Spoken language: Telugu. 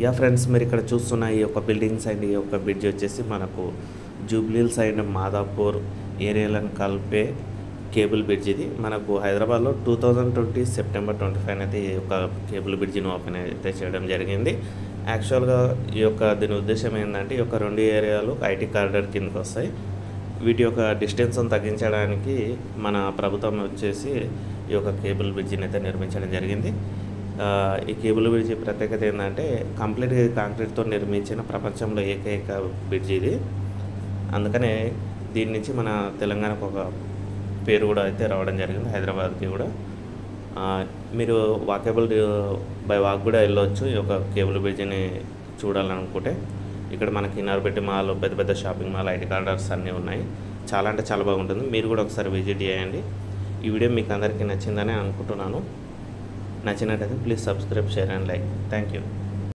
యా ఫ్రెండ్స్, మీరు ఇక్కడ చూస్తున్న ఈ యొక్క బిల్డింగ్స్ అండ్ ఈ యొక్క బ్రిడ్జ్ వచ్చేసి మనకు జూబ్లీహిల్స్ అండ్ మాదాపూర్ ఏరియాలను కలిపే కేబుల్ బ్రిడ్జ్. ఇది మనకు హైదరాబాద్లో 2020 సెప్టెంబర్ 25 అయితే ఈ యొక్క కేబుల్ బ్రిడ్జిని ఓపెన్ అయితే చేయడం జరిగింది. యాక్చువల్గా ఈ యొక్క దీని ఉద్దేశం ఏంటంటే ఈ యొక్క రెండు ఏరియాలు ఐటీ కారిడార్ కిందకి వస్తాయి. వీటి యొక్క డిస్టెన్స్ను తగ్గించడానికి మన ప్రభుత్వం వచ్చేసి ఈ యొక్క కేబుల్ బ్రిడ్జిని అయితే నిర్మించడం జరిగింది. ఈ కేబుల్ బ్రిడ్జి ప్రత్యేకత ఏంటంటే కంప్లీట్గా కాంక్రీట్తో నిర్మించిన ప్రపంచంలో ఏకైక బ్రిడ్జి ఇది. అందుకనే దీని నుంచి మన తెలంగాణకు ఒక పేరు కూడా అయితే రావడం జరిగింది, హైదరాబాద్కి కూడా. మీరు వాకేబుల్ బై వాక్ కూడా వెళ్ళవచ్చు ఈ యొక్క కేబుల్ బ్రిడ్జిని చూడాలనుకుంటే. ఇక్కడ మనకి ఇన్నర్బెట్టి మాల్, పెద్ద పెద్ద షాపింగ్ మాల్, ఐటీ కార్డర్స్ అన్నీ ఉన్నాయి. చాలా అంటే చాలా బాగుంటుంది. మీరు కూడా ఒకసారి విజిట్ చేయండి. ఈ వీడియో మీకు అందరికీ నచ్చిందని అనుకుంటున్నాను. నచ్చినట్టయితే please subscribe, share and like. Thank you.